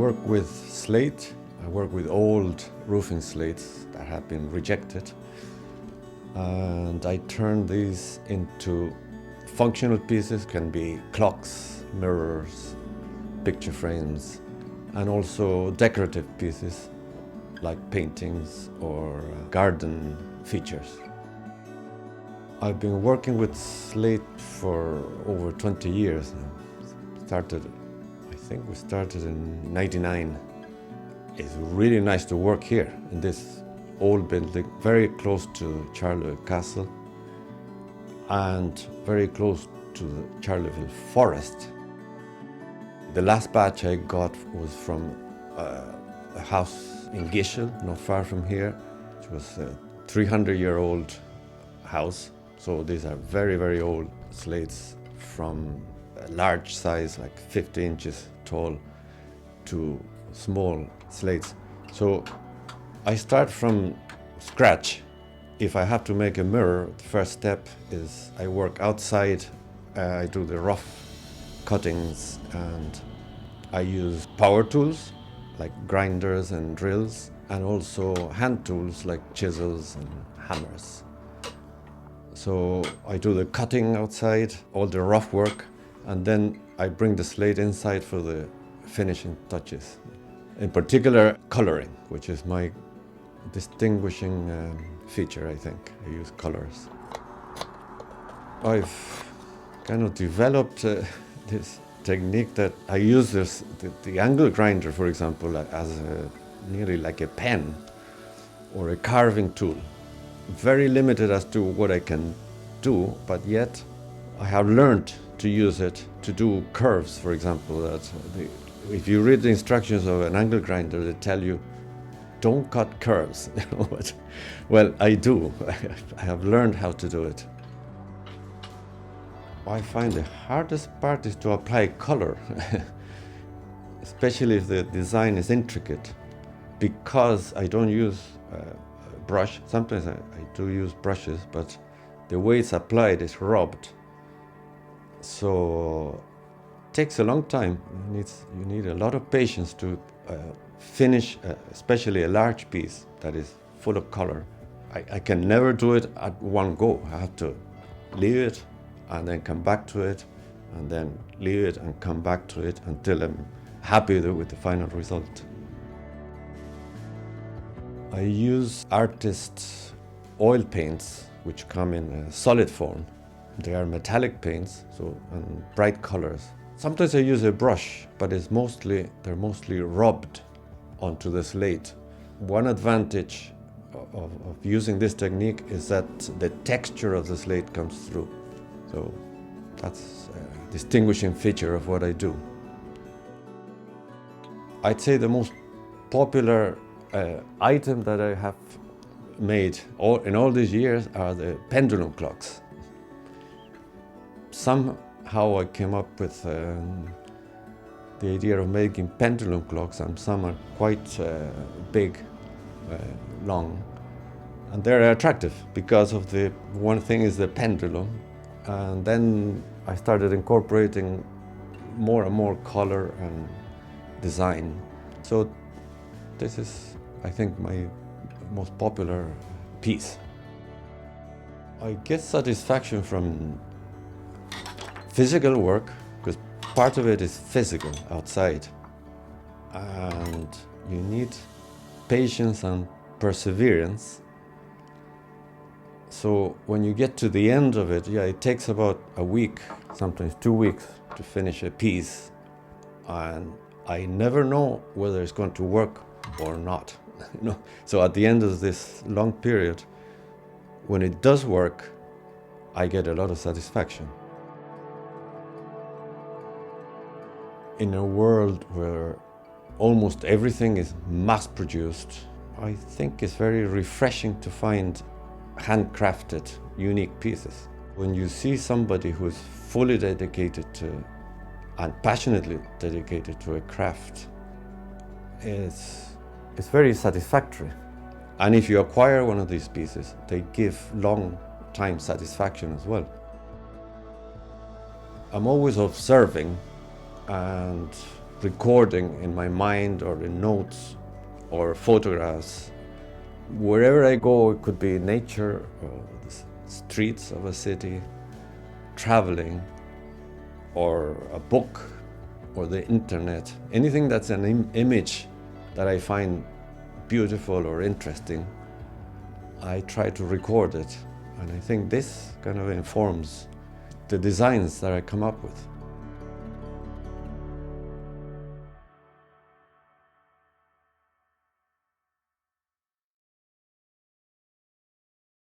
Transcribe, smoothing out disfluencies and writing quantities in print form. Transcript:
work with slate. I work with old roofing slates that have been rejected. And I turn these into functional pieces, can be clocks, mirrors, picture frames, and also decorative pieces like paintings or garden features. I've been working with slate for over 20 years now. I think we started in '99. It's really nice to work here in this old building, very close to Charleville Castle and very close to the Charleville Forest. The last batch I got was from a house in Gishel, not far from here, which was a 300-year-old house. So these are very, very old slates from a large size, like 50 inches tall, to small slates. So I start from scratch. If I have to make a mirror, the first step is I work outside. I do the rough cuttings, and I use power tools like grinders and drills, and also hand tools like chisels and hammers. So I do the cutting outside, all the rough work, and then I bring the slate inside for the finishing touches. In particular, coloring, which is my distinguishing feature, I think. I use colors. I've kind of developed this technique that I use the angle grinder, for example, as nearly like a pen or a carving tool. Very limited as to what I can do, but yet I have learned to use it to do curves, for example. If you read the instructions of an angle grinder, they tell you, don't cut curves. Well, I do. I have learned how to do it. I find the hardest part is to apply color, especially if the design is intricate, because I don't use a brush. Sometimes I do use brushes, but the way it's applied is rubbed. So it takes a long time. You need a lot of patience to finish, especially a large piece that is full of color. I can never do it at one go. I have to leave it and then come back to it, and then leave it and come back to it until I'm happy with the final result. I use artist oil paints, which come in a solid form. They are metallic paints, and bright colors. Sometimes I use a brush, but they're mostly rubbed onto the slate. One advantage of using this technique is that the texture of the slate comes through. So that's a distinguishing feature of what I do. I'd say the most popular item that I have made in all these years are the pendulum clocks. Somehow I came up with the idea of making pendulum clocks, and some are quite big, long, and they're attractive because of one thing is the pendulum, and then I started incorporating more and more color and design. So this is, I think, my most popular piece. I get satisfaction from physical work, because part of it is physical, outside. And you need patience and perseverance. So when you get to the end of it, it takes about a week, sometimes 2 weeks, to finish a piece. And I never know whether it's going to work or not. So at the end of this long period, when it does work, I get a lot of satisfaction. In a world where almost everything is mass-produced, I think it's very refreshing to find handcrafted, unique pieces. When you see somebody who is fully dedicated to and passionately dedicated to a craft, it's very satisfactory. And if you acquire one of these pieces, they give long time satisfaction as well. I'm always observing and recording in my mind or in notes or photographs. Wherever I go, it could be nature, or the streets of a city, traveling, or a book, or the internet. Anything that's an image that I find beautiful or interesting, I try to record it. And I think this kind of informs the designs that I come up with.